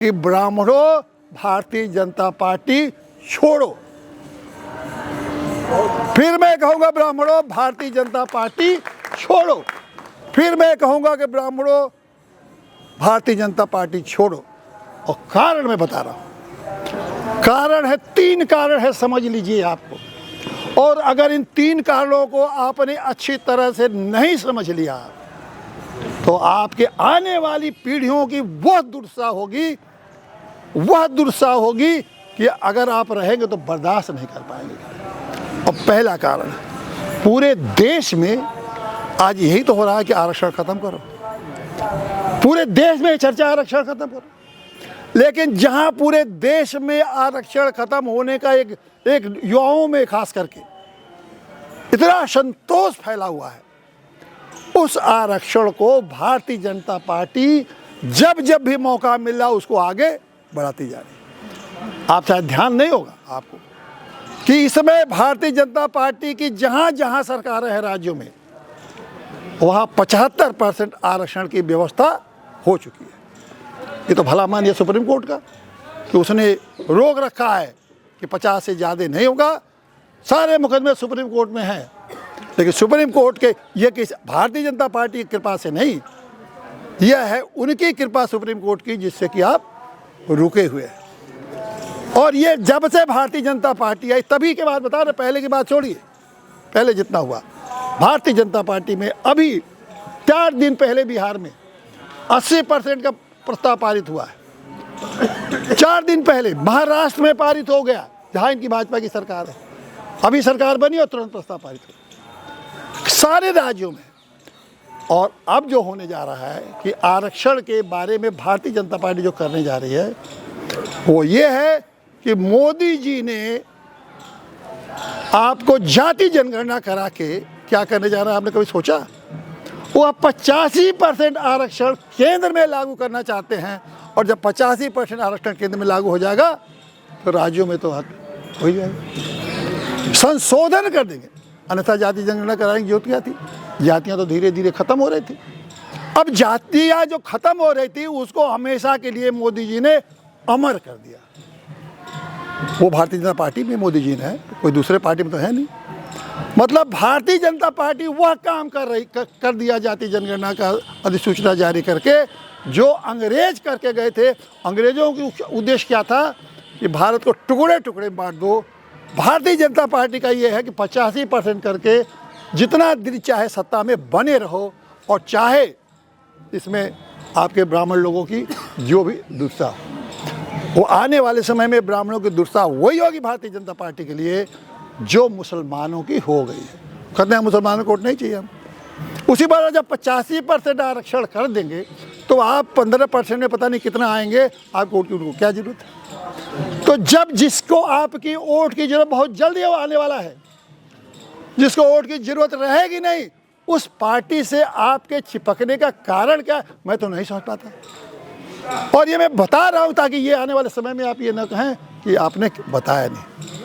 कि ब्राह्मणों भारतीय जनता पार्टी छोड़ो। फिर मैं कहूंगा ब्राह्मणों भारतीय जनता पार्टी छोड़ो। फिर मैं कहूंगा कि ब्राह्मणों भारतीय जनता पार्टी छोड़ो। और कारण मैं बता रहा हूं, कारण है, 3 कारण है, समझ लीजिए आपको। और अगर इन 3 कारणों को आपने अच्छी तरह से नहीं समझ लिया तो आपके आने वाली पीढ़ियों की वह दुर्दशा होगी कि अगर आप रहेंगे तो बर्दाश्त नहीं कर पाएंगे। और पहला कारण, पूरे देश में आज यही तो हो रहा है कि आरक्षण खत्म करो। पूरे देश में चर्चा आरक्षण खत्म करो, लेकिन जहां पूरे देश में आरक्षण खत्म होने का एक युवाओं में खास करके इतना संतोष फैला हुआ है, उस आरक्षण को भारतीय जनता पार्टी जब जब भी मौका मिल रहा उसको आगे बढ़ाती जा रही। आप शायद ध्यान नहीं होगा आपको कि इस समय भारतीय जनता पार्टी की जहां जहां सरकारें हैं राज्यों में, वहां 75% आरक्षण की व्यवस्था हो चुकी है। ये तो भला मानिए सुप्रीम कोर्ट का कि उसने रोक रखा है कि 50 से ज़्यादा नहीं होगा। सारे मुकदमे सुप्रीम कोर्ट में हैं, लेकिन सुप्रीम कोर्ट के ये किस भारतीय जनता पार्टी की कृपा से नहीं, यह है उनकी कृपा सुप्रीम कोर्ट की, जिससे कि आप रुके हुए हैं। और ये जब से भारतीय जनता पार्टी आई तभी के बाद बता रहे, पहले की बात छोड़िए, पहले जितना हुआ भारतीय जनता पार्टी में, अभी 4 दिन पहले बिहार में 80% का प्रस्ताव पारित हुआ है। 4 दिन पहले महाराष्ट्र में पारित हो गया, जहां इनकी भाजपा की सरकार है। अभी सरकार बनी और तुरंत प्रस्ताव पारित हो सारे राज्यों में। और अब जो होने जा रहा है कि आरक्षण के बारे में भारतीय जनता पार्टी जो करने जा रही है वो ये है कि मोदी जी ने आपको जाति जनगणना करा के क्या करने जा रहा है, आपने कभी सोचा? वो आप 85% आरक्षण केंद्र में लागू करना चाहते हैं, और जब 85% आरक्षण केंद्र में लागू हो जाएगा तो राज्यों में तो हो ही जाएगा, संशोधन कर देंगे। अन्यथा जाति जनगणना कराएंगे जरूरत क्या थी? जातियाँ तो धीरे धीरे खत्म हो रही थी। अब जातियाँ जो खत्म हो रही थी उसको हमेशा के लिए मोदी जी ने अमर कर दिया। वो भारतीय जनता पार्टी में मोदी जी ने है, कोई दूसरे पार्टी में तो है नहीं। मतलब भारतीय जनता पार्टी वह काम कर दिया जाति जनगणना का अधिसूचना जारी करके, जो अंग्रेज करके गए थे। अंग्रेजों की उद्देश्य क्या था कि भारत को टुकड़े टुकड़े बांट दो। भारतीय जनता पार्टी का ये है कि 85% करके जितना दिन चाहे सत्ता में बने रहो, और चाहे इसमें आपके ब्राह्मण लोगों की जो भी दुर्दशा हो, वो आने वाले समय में ब्राह्मणों की दुर्दशा वही होगी भारतीय जनता पार्टी के लिए जो मुसलमानों की हो गई है। कहते हैं मुसलमानों को वोट नहीं चाहिए हम। उसी बार जब 85% आरक्षण कर देंगे तो आप 15% में पता नहीं कितना आएंगे, आपको वोट की उनको क्या जरूरत है? तो जब जिसको आपकी वोट की जरूरत बहुत जल्दी आने वाला है, जिसको वोट की जरूरत रहेगी नहीं, उस पार्टी से आपके चिपकने का कारण क्या, मैं तो नहीं समझ पाता। और ये मैं बता रहा हूं ताकि ये आने वाले समय में आप ये न कहें कि आपने बताया नहीं।